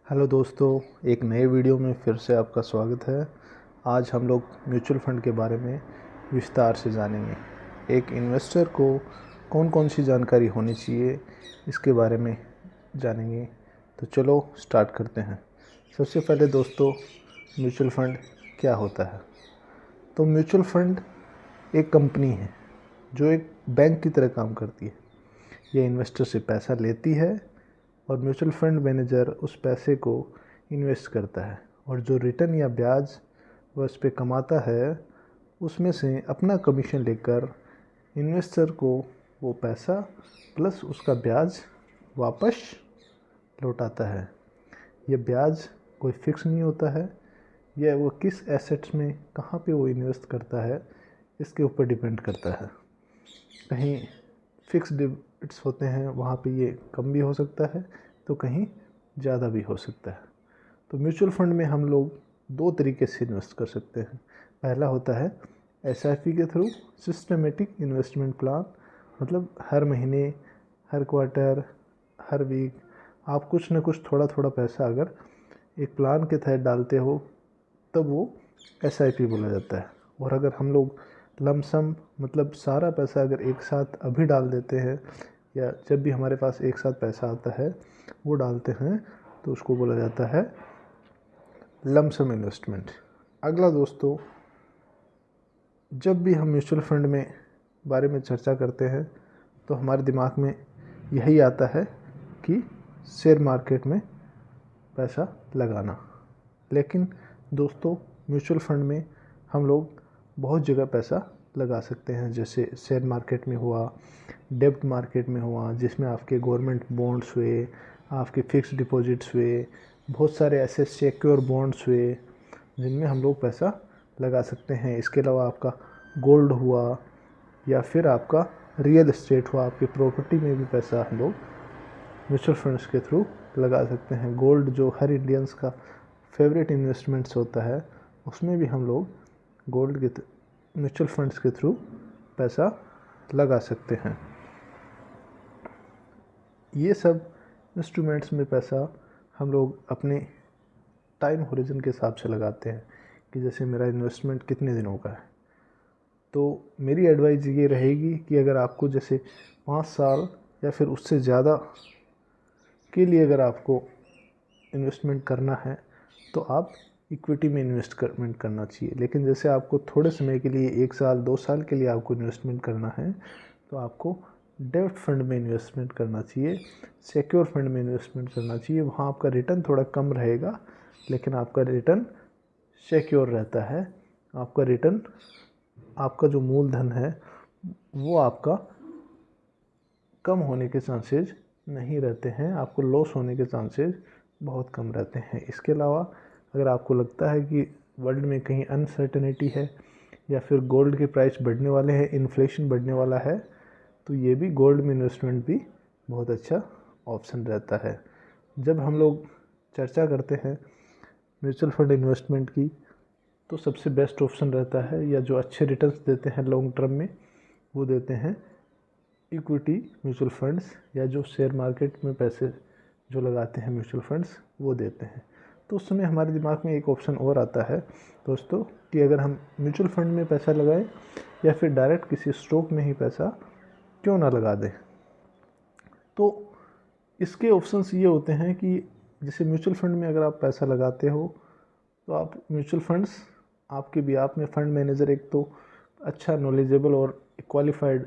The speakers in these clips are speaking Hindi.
हेलो दोस्तों, एक नए वीडियो में फिर से आपका स्वागत है। आज हम लोग म्यूचुअल फ़ंड के बारे में विस्तार से जानेंगे। एक इन्वेस्टर को कौन कौन सी जानकारी होनी चाहिए, इसके बारे में जानेंगे। तो चलो स्टार्ट करते हैं। सबसे पहले दोस्तों, म्यूचुअल फ़ंड क्या होता है? तो म्यूचुअल फ़ंड एक कंपनी है जो एक बैंक की तरह काम करती है। ये इन्वेस्टर से पैसा लेती है और म्यूचुअल फंड मैनेजर उस पैसे को इन्वेस्ट करता है, और जो रिटर्न या ब्याज वह उस पर कमाता है, उसमें से अपना कमीशन लेकर इन्वेस्टर को वो पैसा प्लस उसका ब्याज वापस लौटाता है। यह ब्याज कोई फिक्स नहीं होता है, यह वो किस एसेट्स में कहाँ पे वो इन्वेस्ट करता है इसके ऊपर डिपेंड करता है। कहीं फिक्स डिपॉजिट्स होते हैं, वहाँ पे ये कम भी हो सकता है तो कहीं ज़्यादा भी हो सकता है। तो म्यूचुअल फंड में हम लोग दो तरीके से इन्वेस्ट कर सकते हैं। पहला होता है एसआईपी के थ्रू, सिस्टमेटिक इन्वेस्टमेंट प्लान। मतलब हर महीने, हर क्वार्टर, हर वीक आप कुछ ना कुछ थोड़ा थोड़ा पैसा अगर एक प्लान के तहत डालते हो तब वो एसआईपी बोला जाता है। और अगर हम लोग लमसम मतलब सारा पैसा अगर एक साथ अभी डाल देते हैं, या जब भी हमारे पास एक साथ पैसा आता है वो डालते हैं, तो उसको बोला जाता है लमसम इन्वेस्टमेंट। अगला दोस्तों, जब भी हम म्यूचुअल फंड में बारे में चर्चा करते हैं तो हमारे दिमाग में यही आता है कि शेयर मार्केट में पैसा लगाना। लेकिन दोस्तों, म्यूचुअल फंड में हम लोग बहुत जगह पैसा लगा सकते हैं। जैसे शेयर मार्केट में हुआ, डेब्ट मार्केट में हुआ जिसमें आपके गवर्नमेंट बॉन्ड्स हुए, आपके फिक्स डिपॉजिट्स हुए, बहुत सारे ऐसे सिक्योर बॉन्ड्स हुए जिनमें हम लोग पैसा लगा सकते हैं। इसके अलावा आपका गोल्ड हुआ, या फिर आपका रियल एस्टेट हुआ, आपकी प्रॉपर्टी में भी पैसा हम लोग म्यूचुअल फंड्स के थ्रू लगा सकते हैं। गोल्ड जो हर इंडियंस का फेवरेट इन्वेस्टमेंट्स होता है, उसमें भी हम लोग गोल्ड के म्यूचुअल फंड्स के थ्रू पैसा लगा सकते हैं। ये सब इंस्ट्रूमेंट्स में पैसा हम लोग अपने टाइम होरिजन के हिसाब से लगाते हैं कि जैसे मेरा इन्वेस्टमेंट कितने दिनों का है। तो मेरी एडवाइस ये रहेगी कि अगर आपको जैसे 5 साल या फिर उससे ज़्यादा के लिए अगर आपको इन्वेस्टमेंट करना है तो आप इक्विटी में इन्वेस्टमेंट करना चाहिए। लेकिन जैसे आपको थोड़े समय के लिए 1 साल 2 साल के लिए आपको इन्वेस्टमेंट करना है तो आपको डेब्ट फंड में इन्वेस्टमेंट करना चाहिए, सिक्योर फंड में इन्वेस्टमेंट करना चाहिए। वहाँ आपका रिटर्न थोड़ा कम रहेगा, लेकिन आपका रिटर्न सिक्योर रहता है। आपका रिटर्न, आपका जो मूलधन है वो आपका कम होने के चांसेस नहीं रहते हैं, आपको लॉस होने के चांसेस बहुत कम रहते हैं। इसके अलावा अगर आपको लगता है कि वर्ल्ड में कहीं अनसर्टेनिटी है या फिर गोल्ड के प्राइस बढ़ने वाले हैं, इन्फ्लेशन बढ़ने वाला है, तो ये भी गोल्ड में इन्वेस्टमेंट भी बहुत अच्छा ऑप्शन रहता है। जब हम लोग चर्चा करते हैं म्यूचुअल फंड इन्वेस्टमेंट की, तो सबसे बेस्ट ऑप्शन रहता है, या जो अच्छे रिटर्न्स देते हैं लॉन्ग टर्म में, वो देते हैं इक्विटी म्यूचुअल फंड्स, या जो शेयर मार्केट में पैसे जो लगाते हैं म्यूचुअल फंड्स वो देते हैं। तो उस समय हमारे दिमाग में एक ऑप्शन और आता है दोस्तों कि अगर हम म्यूचुअल फंड में पैसा लगाएं या फिर डायरेक्ट किसी स्टॉक में ही पैसा क्यों ना लगा दें। तो इसके ऑप्शंस ये होते हैं कि जैसे म्यूचुअल फंड में अगर आप पैसा लगाते हो तो आप म्यूचुअल फंड्स आपके भी, आप में फंड मैनेजर एक तो अच्छा नॉलेजेबल और क्वालिफाइड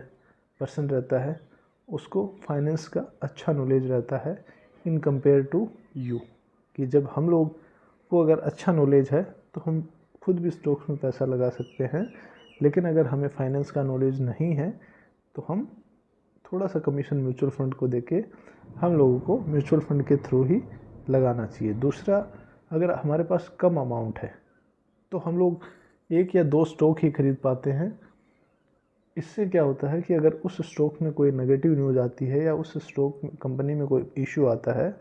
पर्सन रहता है, उसको फाइनेंस का अच्छा नॉलेज रहता है इन कंपेयर टू यू। कि जब हम लोग को अगर अच्छा नॉलेज है तो हम खुद भी स्टॉक्स में पैसा लगा सकते हैं, लेकिन अगर हमें फाइनेंस का नॉलेज नहीं है तो हम थोड़ा सा कमीशन म्यूचुअल फंड को देके हम लोगों को म्यूचुअल फंड के थ्रू ही लगाना चाहिए। दूसरा, अगर हमारे पास कम अमाउंट है तो हम लोग 1 या 2 स्टॉक ही खरीद पाते हैं। इससे क्या होता है कि अगर उस स्टॉक में कोई नेगेटिव न्यूज़ आती है या उस स्टॉक कंपनी में कोई इशू आता है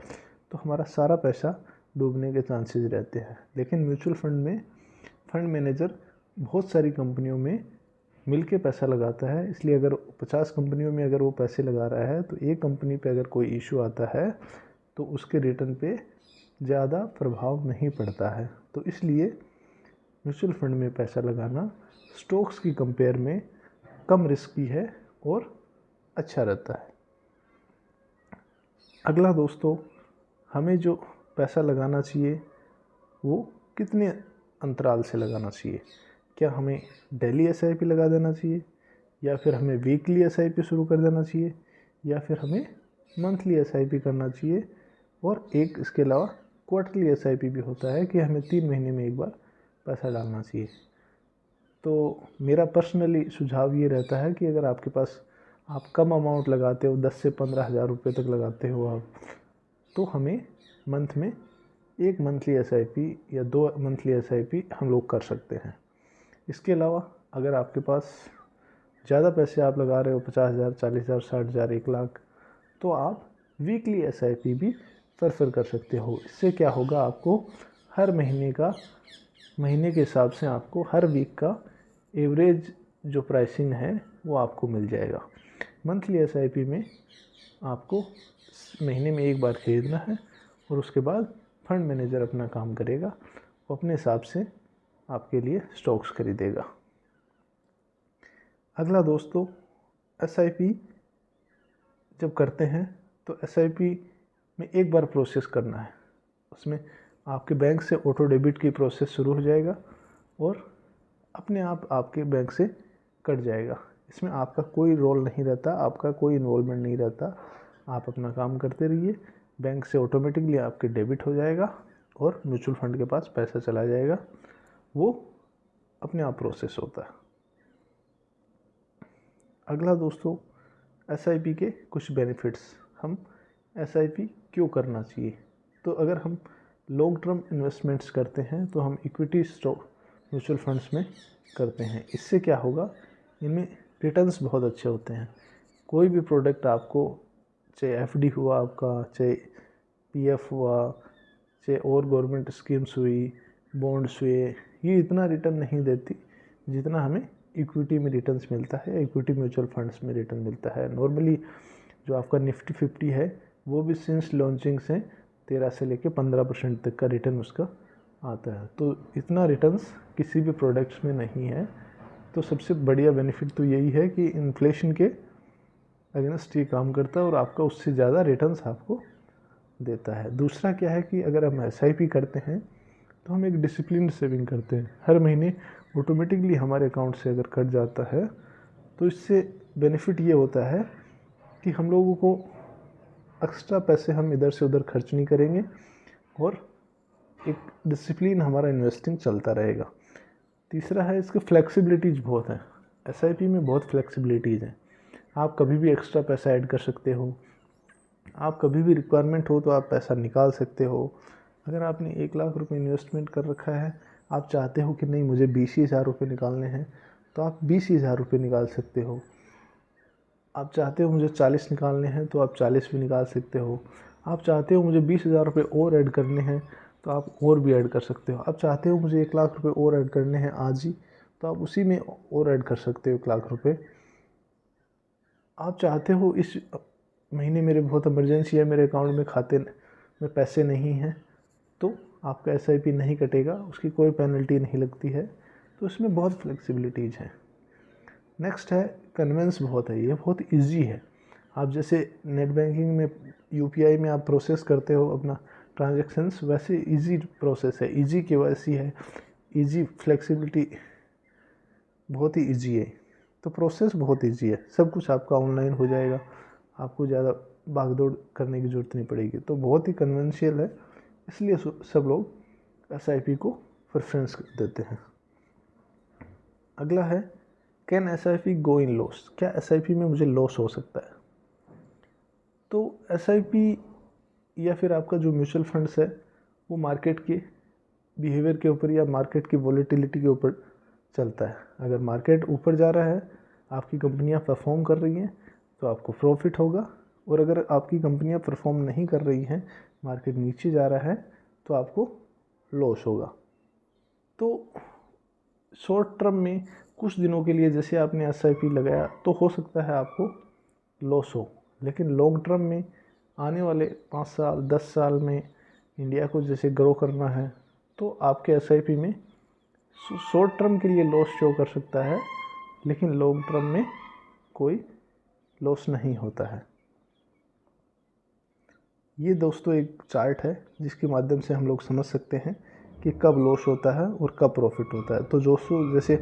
तो हमारा सारा पैसा डूबने के चांसेस रहते हैं। लेकिन म्यूचुअल फंड में फंड मैनेजर बहुत सारी कंपनियों में मिल के पैसा लगाता है, इसलिए अगर 50 कंपनियों में अगर वो पैसे लगा रहा है तो एक कंपनी पे अगर कोई इशू आता है तो उसके रिटर्न पे ज़्यादा प्रभाव नहीं पड़ता है। तो इसलिए म्यूचुअल फंड में पैसा लगाना स्टॉक्स की कंपेयर में कम रिस्की है और अच्छा रहता है। अगला दोस्तों, हमें जो पैसा लगाना चाहिए वो कितने अंतराल से लगाना चाहिए। क्या हमें डेली एसआईपी लगा देना चाहिए, या फिर हमें वीकली एसआईपी शुरू कर देना चाहिए, या फिर हमें मंथली एसआईपी करना चाहिए। और एक इसके अलावा क्वार्टरली एसआईपी भी होता है कि हमें 3 महीने में एक बार पैसा डालना चाहिए। तो मेरा पर्सनली सुझाव ये रहता है कि अगर आपके पास आप कम अमाउंट लगाते हो, 10 से 15 हज़ार रुपये तक लगाते हो आप, तो हमें मंथ में 1 मंथली एसआईपी या 2 मंथली एसआईपी हम लोग कर सकते हैं। इसके अलावा अगर आपके पास ज़्यादा पैसे आप लगा रहे हो, 50,000, 40,000, 60,000, 1 लाख, तो आप वीकली एसआईपी भी प्रेफर कर सकते हो। इससे क्या होगा, आपको हर महीने के हिसाब से आपको हर वीक का एवरेज जो प्राइसिंग है वो आपको मिल जाएगा। मंथली एसआईपी में आपको महीने में एक बार खरीदना है और उसके बाद फंड मैनेजर अपना काम करेगा, वो अपने हिसाब से आपके लिए स्टॉक्स खरीदेगा। अगला दोस्तों, एसआईपी जब करते हैं तो एसआईपी में एक बार प्रोसेस करना है। उसमें आपके बैंक से ऑटो डेबिट की प्रोसेस शुरू हो जाएगा और अपने आप आपके बैंक से कट जाएगा। इसमें आपका कोई रोल नहीं रहता, आपका कोई इन्वॉल्वमेंट नहीं रहता। आप अपना काम करते रहिए, बैंक से ऑटोमेटिकली आपके डेबिट हो जाएगा और म्यूचुअल फंड के पास पैसा चला जाएगा। वो अपने आप प्रोसेस होता है। अगला दोस्तों, एसआईपी के कुछ बेनिफिट्स। हम एसआईपी क्यों करना चाहिए? तो अगर हम लॉन्ग टर्म इन्वेस्टमेंट्स करते हैं तो हम इक्विटी स्टॉक म्यूचुअल फंड्स में करते हैं। इससे क्या होगा, इनमें रिटर्न्स बहुत अच्छे होते हैं। कोई भी प्रोडक्ट आपको, चाहे एफडी हुआ आपका, चाहे पीएफ हुआ, चाहे और गवर्नमेंट स्कीम्स हुई, बॉन्ड्स हुए, ये इतना रिटर्न नहीं देती जितना हमें इक्विटी में रिटर्न्स मिलता है, इक्विटी म्यूचुअल फंड्स में रिटर्न मिलता है। नॉर्मली जो आपका निफ्टी 50 है वो भी सिंस लॉन्चिंग से 13 से लेकर 15% तक का रिटर्न उसका आता है। तो इतना रिटर्न्स किसी भी प्रोडक्ट्स में नहीं है। तो सबसे बढ़िया बेनिफिट तो यही है कि इन्फ्लेशन के अगेंस्ट ये काम करता है और आपका उससे ज़्यादा रिटर्न्स आपको देता है। दूसरा क्या है कि अगर हम एसआईपी करते हैं तो हम एक डिसिप्लिन सेविंग करते हैं। हर महीने ऑटोमेटिकली हमारे अकाउंट से अगर कट जाता है तो इससे बेनिफिट ये होता है कि हम लोगों को एक्स्ट्रा पैसे हम इधर से उधर खर्च नहीं करेंगे और एक डिसिप्लिन हमारा इन्वेस्टिंग चलता रहेगा। तीसरा है, इसके फ्लेक्सिबिलिटीज़ बहुत हैं। एसआईपी में बहुत फ्लेक्सिबिलिटीज़ हैं। आप कभी भी एक्स्ट्रा पैसा ऐड कर सकते हो, आप कभी भी रिक्वायरमेंट हो तो आप पैसा निकाल सकते हो। अगर आपने 1 लाख रुपए इन्वेस्टमेंट कर रखा है, आप चाहते हो कि नहीं मुझे 20,000 रुपये निकालने हैं, तो आप 20,000 रुपये निकाल सकते हो। आप चाहते हो मुझे 40 निकालने हैं तो आप 40 भी निकाल सकते हो। आप चाहते हो मुझे 20,000 रुपये और ऐड करने हैं तो आप और भी ऐड कर सकते हो। आप चाहते हो मुझे 1 लाख रुपये और ऐड करने हैं आज ही, तो आप उसी में और ऐड कर सकते हो 1 लाख रुपये। आप चाहते हो इस महीने मेरे बहुत इमरजेंसी है, मेरे अकाउंट में खाते में पैसे नहीं हैं, तो आपका एसआईपी नहीं कटेगा, उसकी कोई पेनल्टी नहीं लगती है। तो इसमें बहुत फ्लेक्सिबिलिटीज़ हैं। नेक्स्ट है, कन्वेंस बहुत है, ये बहुत इजी है। आप जैसे नेट बैंकिंग में यूपीआई में आप प्रोसेस करते हो अपना ट्रांजैक्शंस, वैसे इजी प्रोसेस है। इजी केवाईसी है, इजी फ्लेक्सिबिलिटी, बहुत ही इजी है। तो प्रोसेस बहुत इजी है, सब कुछ आपका ऑनलाइन हो जाएगा, आपको ज़्यादा भागदौड़ करने की ज़रूरत नहीं पड़ेगी। तो बहुत ही कन्वेंशियल है, इसलिए सब लोग एसआईपी को प्रेफरेंस देते हैं। अगला है, can SIP go in loss? क्या एसआईपी में मुझे लॉस हो सकता है? तो एसआईपी या फिर आपका जो म्यूचुअल फंड्स है वो मार्केट के बिहेवियर के ऊपर या मार्केट की वॉलेटिलिटी के ऊपर चलता है। अगर मार्केट ऊपर जा रहा है, आपकी कंपनियां परफॉर्म कर रही हैं, तो आपको प्रॉफिट होगा। और अगर आपकी कंपनियां परफॉर्म नहीं कर रही हैं, मार्केट नीचे जा रहा है, तो आपको लॉस होगा। तो शॉर्ट टर्म में कुछ दिनों के लिए जैसे आपने एसआईपी लगाया तो हो सकता है आपको लॉस हो, लेकिन लॉन्ग टर्म में आने वाले 5 साल 10 साल में इंडिया को जैसे ग्रो करना है, तो आपके एसआईपी में शॉर्ट टर्म के लिए लॉस शो कर सकता है, लेकिन लॉन्ग टर्म में कोई लॉस नहीं होता है। ये दोस्तों एक चार्ट है जिसके माध्यम से हम लोग समझ सकते हैं कि कब लॉस होता है और कब प्रॉफिट होता है। तो दोस्तों जैसे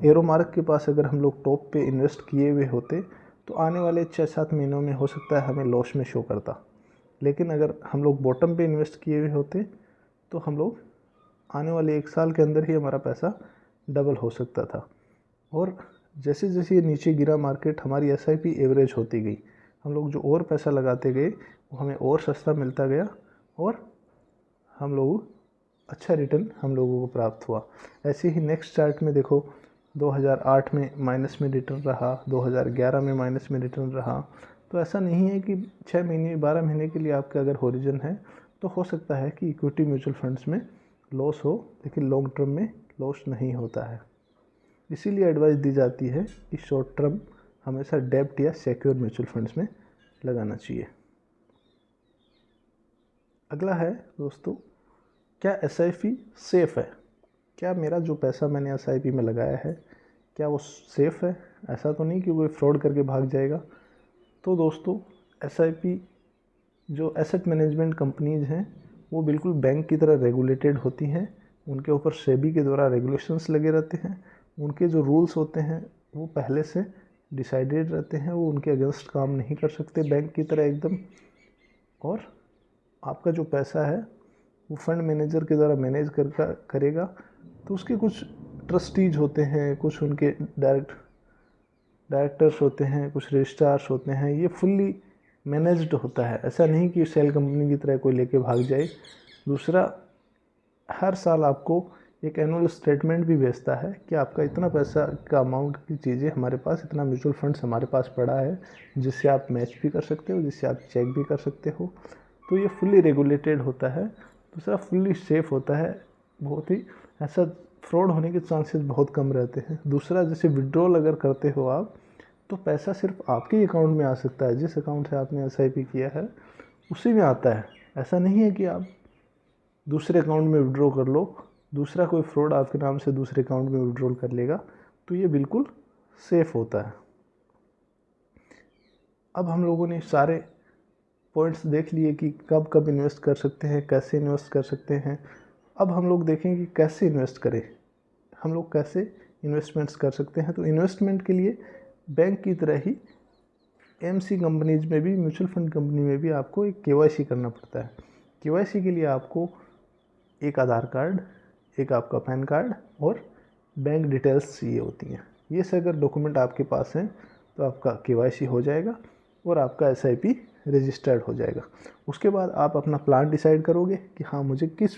एरो मार्क के पास अगर हम लोग टॉप पे इन्वेस्ट किए हुए होते तो आने वाले 6-7 महीनों में हो सकता है हमें लॉस में शो करता, लेकिन अगर हम लोग बॉटम पे इन्वेस्ट किए हुए होते तो हम लोग आने वाले 1 साल के अंदर ही हमारा पैसा डबल हो सकता था। और जैसे जैसे ये नीचे गिरा मार्केट, हमारी एसआईपी एवरेज होती गई, हम लोग जो और पैसा लगाते गए वो हमें और सस्ता मिलता गया और हम लोग अच्छा रिटर्न हम लोगों को प्राप्त हुआ। ऐसे ही नेक्स्ट चार्ट में देखो 2008 में माइनस में रिटर्न रहा, 2011 में माइनस में रिटर्न रहा। तो ऐसा नहीं है कि 6 महीने 12 महीने के लिए आपका अगर होरिजन है तो हो सकता है कि इक्विटी म्यूचुअल फंड्स में लॉस हो, लेकिन लॉन्ग टर्म में लॉस नहीं होता है। इसीलिए एडवाइस दी जाती है कि शॉर्ट टर्म हमेशा डेब्ट या सिक्योर म्यूचुअल फंड्स में लगाना चाहिए। अगला है दोस्तों, क्या एसआईपी सेफ़ है? क्या मेरा जो पैसा मैंने एसआईपी में लगाया है क्या वो सेफ़ है? ऐसा तो नहीं कि कोई फ्रॉड करके भाग जाएगा। तो दोस्तों एसआईपी जो एसेट मैनेजमेंट कंपनीज़ हैं वो बिल्कुल बैंक की तरह रेगुलेटेड होती हैं। उनके ऊपर सेबी के द्वारा रेगुलेशंस लगे रहते हैं। उनके जो रूल्स होते हैं वो पहले से डिसाइडेड रहते हैं, वो उनके अगेंस्ट काम नहीं कर सकते बैंक की तरह एकदम। और आपका जो पैसा है वो फंड मैनेजर के द्वारा मैनेज करेगा। तो उसके कुछ ट्रस्टीज होते हैं, कुछ उनके डायरेक्टर्स होते हैं, कुछ रजिस्ट्रार्स होते हैं, ये फुल्ली मैनेज्ड होता है। ऐसा नहीं कि सेल कंपनी की तरह कोई लेके भाग जाए। दूसरा, हर साल आपको एक एनुअल स्टेटमेंट भी भेजता है कि आपका इतना पैसा का अमाउंट की चीज़ें हमारे पास, इतना म्यूचुअल फंड्स हमारे पास पड़ा है, जिससे आप मैच भी कर सकते हो, जिससे आप चेक भी कर सकते हो। तो ये फुल्ली रेगुलेटेड होता है। दूसरा, फुल्ली सेफ होता है, बहुत ही ऐसा फ्रॉड होने के चांसेस बहुत कम रहते हैं। दूसरा, जैसे विड्रॉल अगर करते हो आप तो पैसा सिर्फ आपके ही अकाउंट में आ सकता है, जिस अकाउंट से आपने एसआईपी किया है उसी में आता है। ऐसा नहीं है कि आप दूसरे अकाउंट में विड्रॉ कर लो, दूसरा कोई फ्रॉड आपके नाम से दूसरे अकाउंट में विड्रॉल कर लेगा। तो ये बिल्कुल सेफ होता है। अब हम लोगों ने सारे पॉइंट्स देख लिए कि कब कब इन्वेस्ट कर सकते हैं, कैसे इन्वेस्ट कर सकते हैं। अब हम लोग देखेंगे कि कैसे इन्वेस्ट करें, हम लोग कैसे इन्वेस्टमेंट्स कर सकते हैं। तो इन्वेस्टमेंट के लिए बैंक की तरह ही एमसी कंपनीज में भी, म्यूचुअल फंड कंपनी में भी आपको एक केवाईसी करना पड़ता है। केवाईसी के लिए आपको एक आधार कार्ड, एक आपका पैन कार्ड और बैंक डिटेल्स चाहिए होती हैं। ये से अगर डॉक्यूमेंट आपके पास हैं तो आपका केवाईसी हो जाएगा और आपका एसआईपी रजिस्टर्ड हो जाएगा। उसके बाद आप अपना प्लान डिसाइड करोगे कि हाँ मुझे किस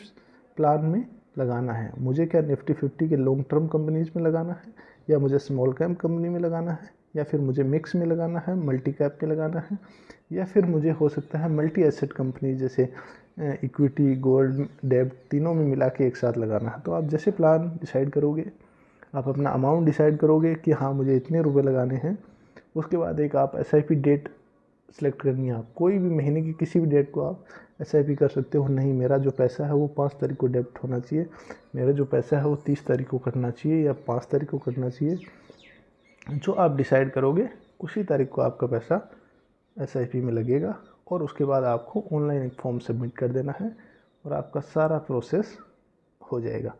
प्लान में लगाना है। मुझे क्या निफ्टी 50 के लॉन्ग टर्म कंपनीज में लगाना है, या मुझे स्मॉल कैप कंपनी में लगाना है, या फिर मुझे मिक्स में लगाना है, मल्टी कैप में लगाना है, या फिर मुझे हो सकता है मल्टी एसेट कंपनी जैसे इक्विटी, गोल्ड, डेब्ट तीनों में मिला के एक साथ लगाना है। तो आप जैसे प्लान डिसाइड करोगे, आप अपना अमाउंट डिसाइड करोगे कि हाँ मुझे इतने रुपए लगाने हैं। उसके बाद एक आप एसआईपी डेट सेलेक्ट करनी है। आप कोई भी महीने की किसी भी डेट को आप एसआईपी कर सकते हो। नहीं, मेरा जो पैसा है वो 5 तारीख को डेबिट होना चाहिए, मेरा जो पैसा है वो 30 तारीख को कटना चाहिए या 5 तारीख को कटना चाहिए। जो आप डिसाइड करोगे उसी तारीख को आपका पैसा एसआईपी में लगेगा और उसके बाद आपको ऑनलाइन एक फॉर्म सबमिट कर देना है और आपका सारा प्रोसेस हो जाएगा।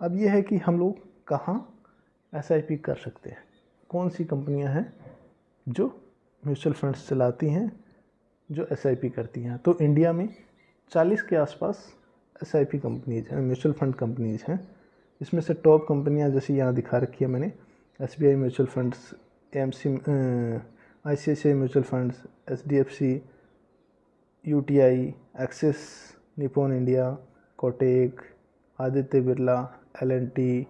अब ये है कि हम लोग कहाँ एसआईपी कर सकते हैं, कौन सी कंपनियां हैं जो म्यूचुअल फंड्स चलाती हैं, जो एसआईपी करती हैं। तो इंडिया में 40 के आसपास एसआईपी कंपनीज हैं, म्यूचुअल फंड कंपनीज हैं। इसमें से टॉप कंपनियां जैसे यहाँ दिखा रखी है मैंने, SBI mutual funds, AMC, ICICI mutual funds, HDFC, UTI, Axis, Nippon India, Kotak, Aditya Birla, LNT,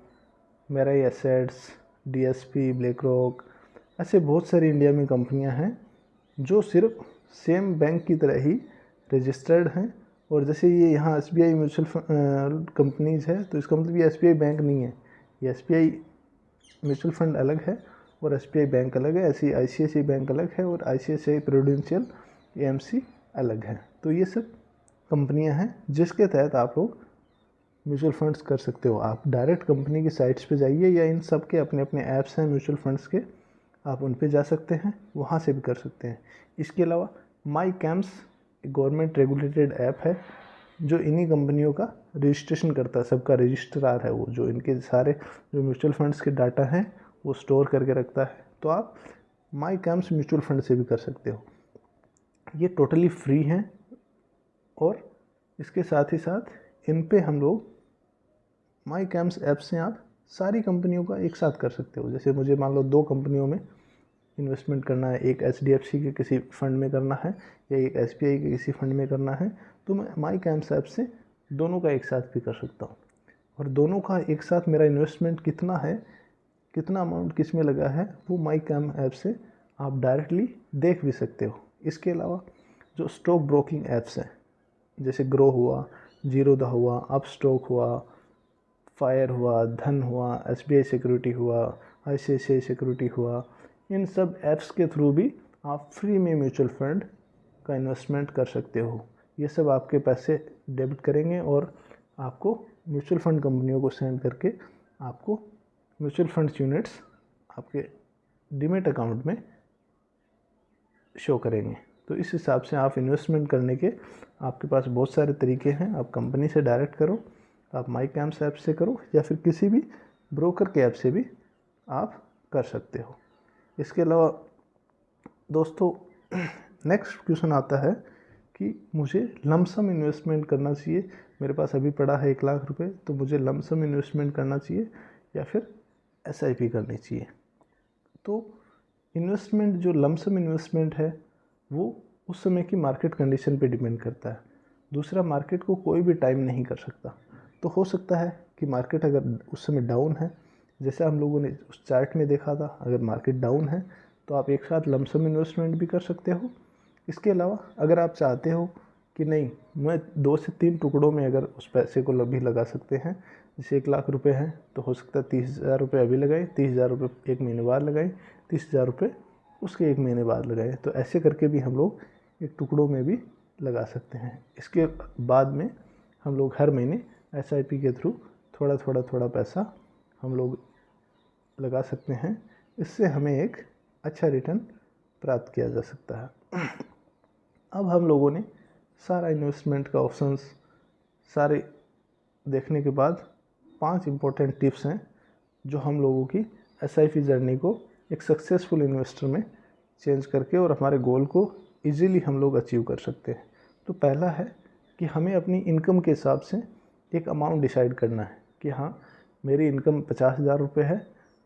Mirae assets, DSP, BlackRock, ऐसे बहुत सारी इंडिया में कंपनियां हैं जो सिर्फ सेम बैंक की तरह ही रजिस्टर्ड हैं। और जैसे ये यहाँ एसबीआई म्यूचुअल कंपनीज है तो इसका मतलब ये एसबीआई बैंक नहीं है, ये एसबीआई म्यूचुअल फंड अलग है और एसबीआई बैंक अलग है। ऐसी आईसीआईसीआई बैंक अलग है और आईसीआईसीआई प्रूडेंशियल एएमसी अलग है। तो ये सब कंपनियां हैं जिसके तहत आप लोग म्यूचुअल फंड्स कर सकते हो। आप डायरेक्ट कंपनी की साइट्स पे जाइए या इन सब के अपने अपने ऐप्स हैं म्यूचुअल फंड्स के, आप उन पे जा सकते हैं, वहाँ से भी कर सकते हैं। इसके अलावा माई कैम्स गवर्नमेंट रेगुलेटेड ऐप है जो इन्हीं कंपनियों का रजिस्ट्रेशन करता है, सबका रजिस्ट्रार है वो, जो इनके सारे जो म्यूचुअल फंड्स के डाटा हैं वो स्टोर करके रखता है। तो आप माई कैम्स म्यूचुअल फंड से भी कर सकते हो। ये टोटली फ्री हैं और इसके साथ ही साथ इन पे हम लोग माई कैम्स ऐप से आप सारी कंपनियों का एक साथ कर सकते हो। जैसे मुझे मान लो 2 कंपनियों में इन्वेस्टमेंट करना है, एक HDFC के किसी फंड में करना है या एक SBI के किसी फंड में करना है, तो मैं माई कैम्स ऐप से दोनों का एक साथ भी कर सकता हूँ। और दोनों का एक साथ मेरा इन्वेस्टमेंट कितना है, कितना अमाउंट किस में लगा है, वो माई कैम ऐप से आप डायरेक्टली देख भी सकते हो। इसके अलावा जो स्टॉक ब्रोकिंग ऐप्स हैं, जैसे ग्रो हुआ, जीरोधा हुआ, अपस्टॉक हुआ, फायर हुआ, धन हुआ, SBI सिक्योरिटी हुआ, ICICI सिक्योरिटी हुआ, इन सब ऐप्स के थ्रू भी आप फ्री में म्यूचुअल फंड का इन्वेस्टमेंट कर सकते हो। ये सब आपके पैसे डेबिट करेंगे और आपको म्यूचुअल फंड कंपनियों को सेंड करके आपको म्यूचुअल फंड्स यूनिट्स आपके डीमेट अकाउंट में शो करेंगे। तो इस हिसाब से आप इन्वेस्टमेंट करने के आपके पास बहुत सारे तरीके हैं। आप कंपनी से डायरेक्ट करो, आप माई कैम्स ऐप से करो, या फिर किसी भी ब्रोकर के ऐप से भी आप कर सकते हो। इसके अलावा दोस्तों नेक्स्ट क्वेश्चन आता है कि मुझे लमसम इन्वेस्टमेंट करना चाहिए, मेरे पास अभी पड़ा है 1 लाख रुपए, तो मुझे लमसम इन्वेस्टमेंट करना चाहिए या फिर SIP करनी चाहिए। तो इन्वेस्टमेंट जो लमसम इन्वेस्टमेंट है वो उस समय की मार्केट कंडीशन पे डिपेंड करता है। दूसरा, मार्केट को कोई भी टाइम नहीं कर सकता। तो हो सकता है कि मार्केट अगर उस समय डाउन है, जैसे हम लोगों ने उस चार्ट में देखा था, अगर मार्केट डाउन है तो आप एक साथ लमसम इन्वेस्टमेंट भी कर सकते हो। इसके अलावा अगर आप चाहते हो कि नहीं, मैं 2 से 3 टुकड़ों में अगर उस पैसे को भी लगा सकते हैं, जैसे 1 लाख रुपए हैं तो हो सकता है 30,000 रुपये अभी लगाएं, 30,000 रुपये 1 महीने बाद लगाएं, 30,000 रुपये उसके 1 महीने बाद लगाएं। तो ऐसे करके भी हम लोग एक टुकड़ों में भी लगा सकते हैं। इसके बाद में हम लोग हर महीने SIP के थ्रू थोड़ा पैसा हम लोग लगा सकते हैं। इससे हमें एक अच्छा रिटर्न प्राप्त किया जा सकता है। अब हम लोगों ने सारा इन्वेस्टमेंट का ऑप्शंस सारे देखने के बाद 5 इम्पोर्टेंट टिप्स हैं जो हम लोगों की SIP जर्नी को एक सक्सेसफुल इन्वेस्टर में चेंज करके और हमारे गोल को इजीली हम लोग अचीव कर सकते हैं। तो पहला है कि हमें अपनी इनकम के हिसाब से एक अमाउंट डिसाइड करना है कि हाँ, मेरी इनकम 50,000 रुपये है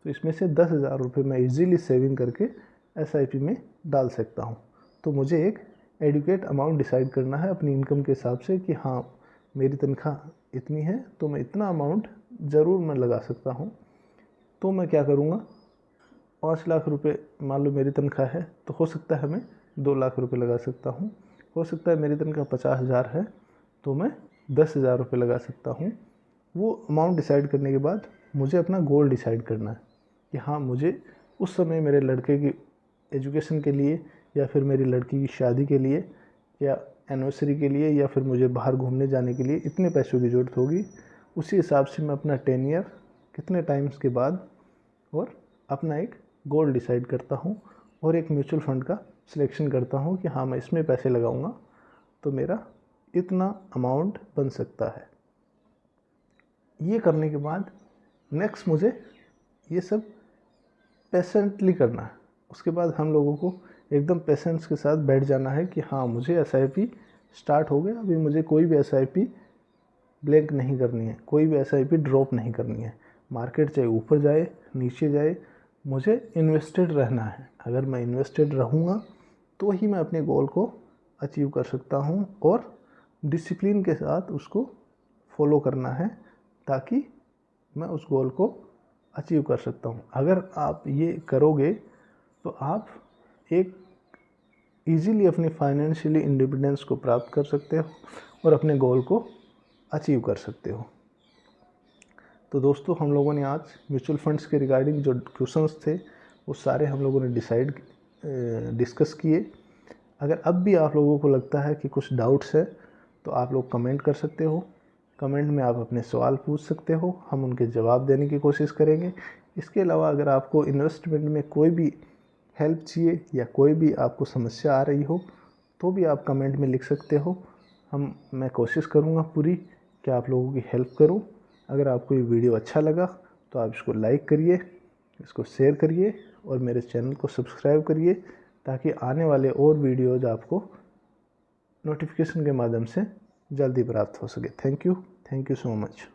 तो इसमें से 10,000 रुपये मैं इजीली सेविंग करके SIP में डाल सकता हूँ। तो मुझे एक एडुकेट अमाउंट डिसाइड करना है अपनी इनकम के हिसाब से कि हाँ, मेरी तनख्वाह इतनी है तो मैं इतना अमाउंट ज़रूर मैं लगा सकता हूँ। तो मैं क्या करूँगा, 5 लाख रुपए मान लो मेरी तनख्वाह है तो हो सकता है मैं 2 लाख रुपए लगा सकता हूँ। हो सकता है मेरी तनख्वाह 50,000 है तो मैं 10,000 रुपये लगा सकता हूँ। वो अमाउंट डिसाइड करने के बाद मुझे अपना गोल डिसाइड करना है कि हाँ, मुझे उस समय मेरे लड़के की एजुकेशन के लिए या फिर मेरी लड़की की शादी के लिए या एनिवर्सरी के लिए या फिर मुझे बाहर घूमने जाने के लिए इतने पैसों की ज़रूरत होगी। उसी हिसाब से मैं अपना 10 ईयर कितने टाइम्स के बाद और अपना एक गोल डिसाइड करता हूँ और एक म्यूचुअल फंड का सिलेक्शन करता हूँ कि हाँ, मैं इसमें पैसे लगाऊंगा तो मेरा इतना अमाउंट बन सकता है। ये करने के बाद नेक्स्ट मुझे ये सब पेशेंटली करना है। उसके बाद हम लोगों को एकदम पेशेंस के साथ बैठ जाना है कि हाँ, मुझे SIP स्टार्ट हो गया, अभी मुझे कोई भी SIP ब्लैंक नहीं करनी है, कोई भी SIP ड्रॉप नहीं करनी है। मार्केट चाहे ऊपर जाए नीचे जाए, मुझे इन्वेस्टेड रहना है। अगर मैं इन्वेस्टेड रहूँगा तो ही मैं अपने गोल को अचीव कर सकता हूँ और डिसिप्लिन के साथ उसको फॉलो करना है ताकि मैं उस गोल को अचीव कर सकता हूँ। अगर आप ये करोगे तो आप एक ईजीली अपनी फाइनेंशियली इंडिपेंडेंस को प्राप्त कर सकते हो और अपने गोल को अचीव कर सकते हो। तो दोस्तों, हम लोगों ने आज म्यूचुअल फंड्स के रिगार्डिंग जो क्वेश्चंस थे वो सारे हम लोगों ने डिस्कस किए। अगर अब भी आप लोगों को लगता है कि कुछ डाउट्स है तो आप लोग कमेंट कर सकते हो। कमेंट में आप अपने सवाल पूछ सकते हो, हम उनके जवाब देने की कोशिश करेंगे। इसके अलावा अगर आपको इन्वेस्टमेंट में कोई भी हेल्प चाहिए या कोई भी आपको समस्या आ रही हो तो भी आप कमेंट में लिख सकते हो। मैं कोशिश करूँगा पूरी कि आप लोगों की हेल्प करूँ। अगर आपको ये वीडियो अच्छा लगा तो आप इसको लाइक करिए, इसको शेयर करिए और मेरे चैनल को सब्सक्राइब करिए ताकि आने वाले और वीडियोज़ आपको नोटिफिकेशन के माध्यम से जल्दी प्राप्त हो सके। Thank you so much.